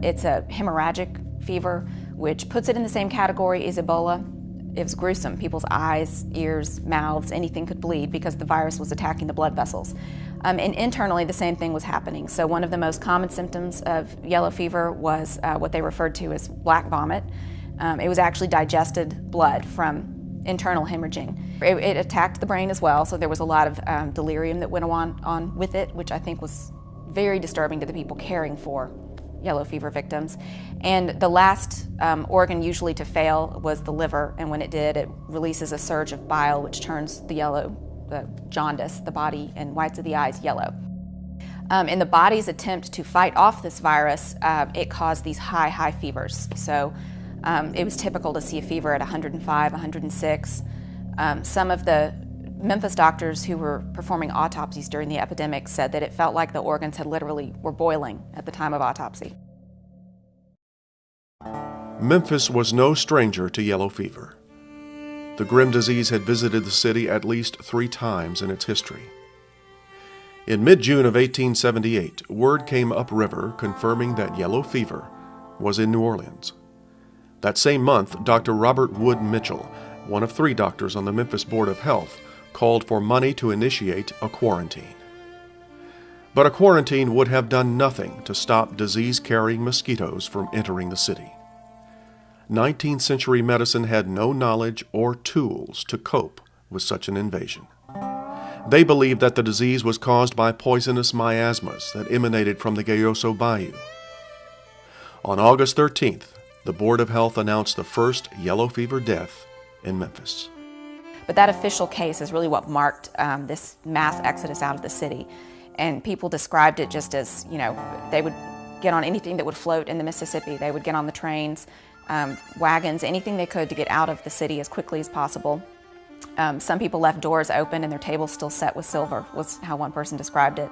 It's a hemorrhagic fever, which puts it in the same category as Ebola. It was gruesome. People's eyes, ears, mouths, anything could bleed because the virus was attacking the blood vessels. And internally, the same thing was happening. So one of the most common symptoms of yellow fever was what they referred to as black vomit. It was actually digested blood from internal hemorrhaging. It attacked the brain as well, so there was a lot of delirium that went on with it, which I think was very disturbing to the people caring for yellow fever victims. And the last organ usually to fail was the liver, and when it did, it releases a surge of bile which turns the jaundice, the body and whites of the eyes yellow. In the body's attempt to fight off this virus, it caused these high fevers. So it was typical to see a fever at 105, 106. Some of the Memphis doctors who were performing autopsies during the epidemic said that it felt like the organs had literally were boiling at the time of autopsy. Memphis was no stranger to yellow fever. The grim disease had visited the city at least 3 times in its history. In mid-June of 1878, word came upriver confirming that yellow fever was in New Orleans. That same month, Dr. Robert Wood Mitchell, one of 3 doctors on the Memphis Board of Health, called for money to initiate a quarantine. But a quarantine would have done nothing to stop disease-carrying mosquitoes from entering the city. 19th century medicine had no knowledge or tools to cope with such an invasion. They believed that the disease was caused by poisonous miasmas that emanated from the Gayoso Bayou. On August 13th, the Board of Health announced the first yellow fever death in Memphis. But that official case is really what marked this mass exodus out of the city. And people described it just as, they would get on anything that would float in the Mississippi. They would get on the trains, wagons, anything they could to get out of the city as quickly as possible. Some people left doors open and their tables still set with silver, was how one person described it.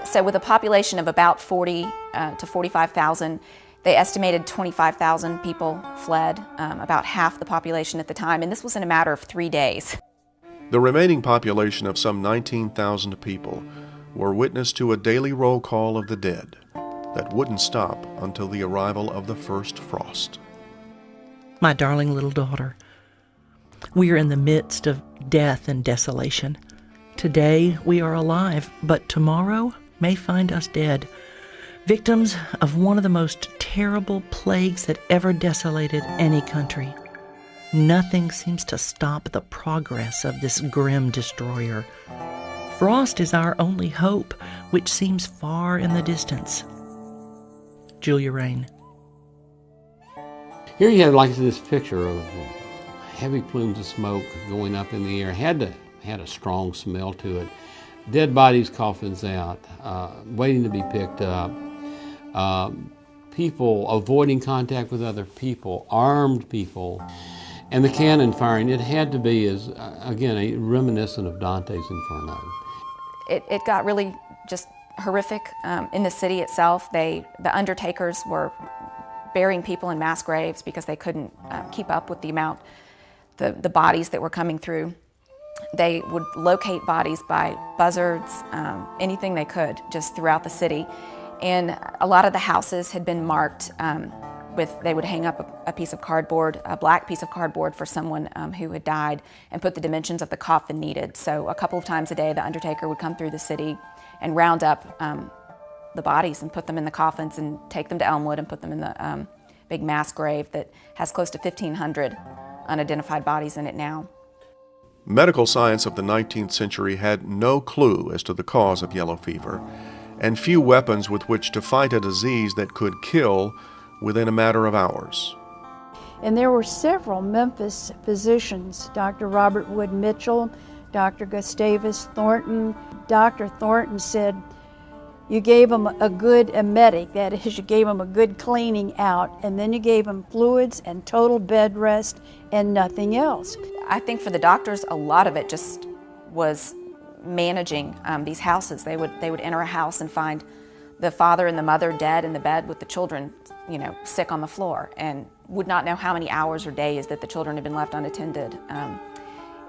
So with a population of about 40 to 45,000, they estimated 25,000 people fled, about half the population at the time, and this was in a matter of 3 days. The remaining population of some 19,000 people were witness to a daily roll call of the dead that wouldn't stop until the arrival of the first frost. My darling little daughter, we are in the midst of death and desolation. Today we are alive, but tomorrow may find us dead, victims of one of the most terrible plagues that ever desolated any country. Nothing seems to stop the progress of this grim destroyer. Frost is our only hope, which seems far in the distance. Julia Rain. Here you have like this picture of heavy plumes of smoke going up in the air. Had a strong smell to it. Dead bodies, coffins out, waiting to be picked up. People avoiding contact with other people, armed people, and the cannon firing. It had to be, again, reminiscent of Dante's Inferno. It got really just horrific in the city itself. The undertakers were burying people in mass graves because they couldn't keep up with the bodies that were coming through. They would locate bodies by buzzards, anything they could, just throughout the city. And a lot of the houses had been marked they would hang up a piece of cardboard, a black piece of cardboard for someone who had died, and put the dimensions of the coffin needed. So a couple of times a day, the undertaker would come through the city and round up the bodies and put them in the coffins and take them to Elmwood and put them in the big mass grave that has close to 1,500 unidentified bodies in it now. Medical science of the 19th century had no clue as to the cause of yellow fever, and few weapons with which to fight a disease that could kill within a matter of hours. And there were several Memphis physicians, Dr. Robert Wood Mitchell, Dr. Gustavus Thornton. Dr. Thornton said, you gave them a good emetic, that is, you gave them a good cleaning out, and then you gave them fluids and total bed rest and nothing else. I think for the doctors, a lot of it just was managing these houses. They would enter a house and find the father and the mother dead in the bed with the children, sick on the floor, and would not know how many hours or days that the children had been left unattended.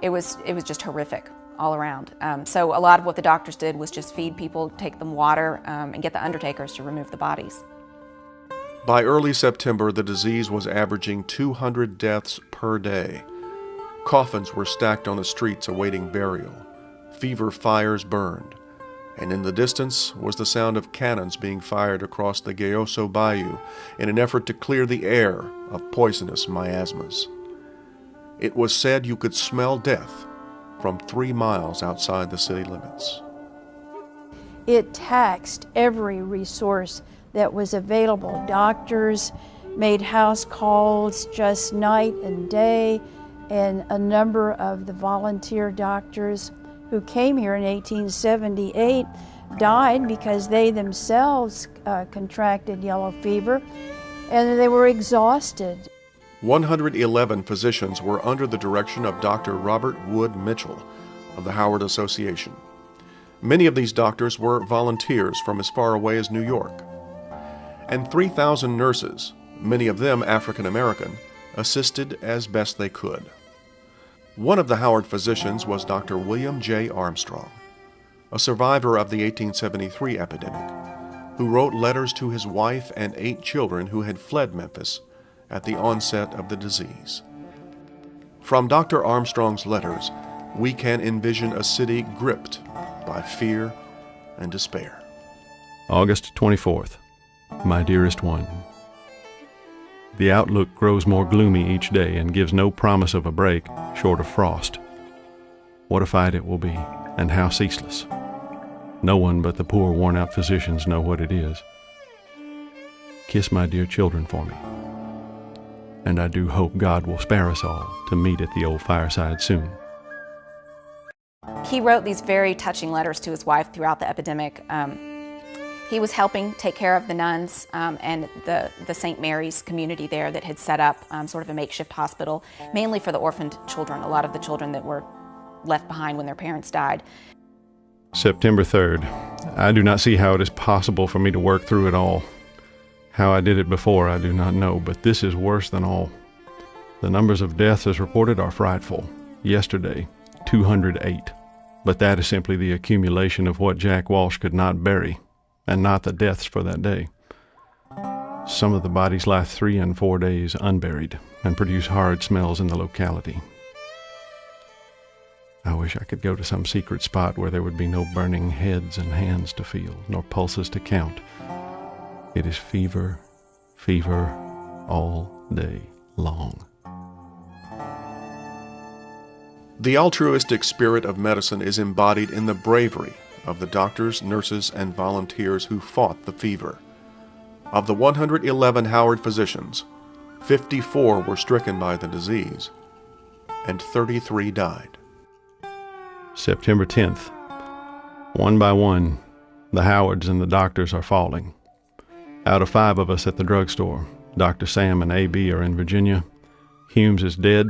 It was just horrific all around. So a lot of what the doctors did was just feed people, take them water, and get the undertakers to remove the bodies. By early September, the disease was averaging 200 deaths per day. Coffins were stacked on the streets awaiting burial. Fever fires burned, and in the distance was the sound of cannons being fired across the Gayoso Bayou in an effort to clear the air of poisonous miasmas. It was said you could smell death from 3 miles outside the city limits. It taxed every resource that was available. Doctors made house calls just night and day, and a number of the volunteer doctors who came here in 1878 died because they themselves contracted yellow fever, and they were exhausted. 111 physicians were under the direction of Dr. Robert Wood Mitchell of the Howard Association. Many of these doctors were volunteers from as far away as New York. And 3,000 nurses, many of them African American, assisted as best they could. One of the Howard physicians was Dr. William J. Armstrong, a survivor of the 1873 epidemic, who wrote letters to his wife and 8 children who had fled Memphis at the onset of the disease. From Dr. Armstrong's letters, we can envision a city gripped by fear and despair. August 24th. My dearest one, the outlook grows more gloomy each day and gives no promise of a break short of frost. What a fight it will be, and how ceaseless. No one but the poor worn-out physicians know what it is. Kiss my dear children for me, and I do hope God will spare us all to meet at the old fireside soon. He wrote these very touching letters to his wife throughout the epidemic. He was helping take care of the nuns and the St. Mary's community there that had set up sort of a makeshift hospital, mainly for the orphaned children, a lot of the children that were left behind when their parents died. September 3rd. I do not see how it is possible for me to work through it all. How I did it before, I do not know, but this is worse than all. The numbers of deaths as reported are frightful. Yesterday, 208. But that is simply the accumulation of what Jack Walsh could not bury, and not the deaths for that day. Some of the bodies lie 3 and 4 days unburied and produce horrid smells in the locality. I wish I could go to some secret spot where there would be no burning heads and hands to feel, nor pulses to count. It is fever, fever, all day long. The altruistic spirit of medicine is embodied in the bravery of the doctors, nurses, and volunteers who fought the fever. Of the 111 Howard physicians, 54 were stricken by the disease, and 33 died. September 10th. One by one, the Howards and the doctors are falling. Out of 5 of us at the drugstore, Dr. Sam and A.B. are in Virginia, Humes is dead,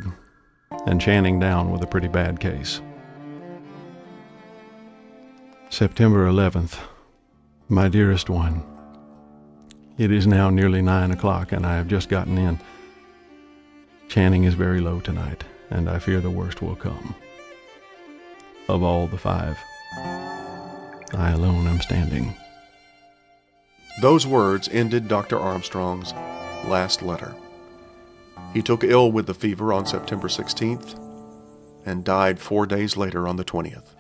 and Channing down with a pretty bad case. September 11th. My dearest one, it is now nearly 9 o'clock and I have just gotten in. Channing is very low tonight, and I fear the worst will come. Of all the 5, I alone am standing. Those words ended Dr. Armstrong's last letter. He took ill with the fever on September 16th and died 4 days later on the 20th.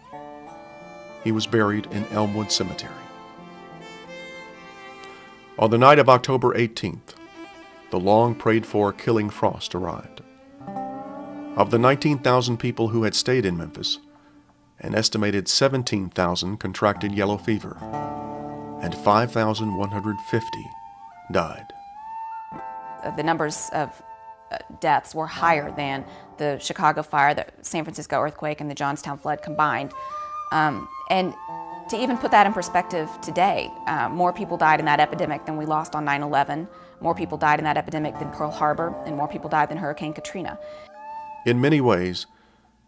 He was buried in Elmwood Cemetery. On the night of October 18th, the long-prayed-for killing frost arrived. Of the 19,000 people who had stayed in Memphis, an estimated 17,000 contracted yellow fever, and 5,150 died. The numbers of deaths were higher than the Chicago fire, the San Francisco earthquake, and the Johnstown flood combined. And to even put that in perspective today, more people died in that epidemic than we lost on 9/11. More people died in that epidemic than Pearl Harbor, and more people died than Hurricane Katrina. In many ways,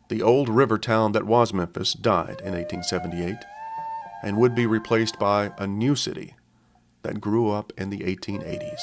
the old river town that was Memphis died in 1878 and would be replaced by a new city that grew up in the 1880s.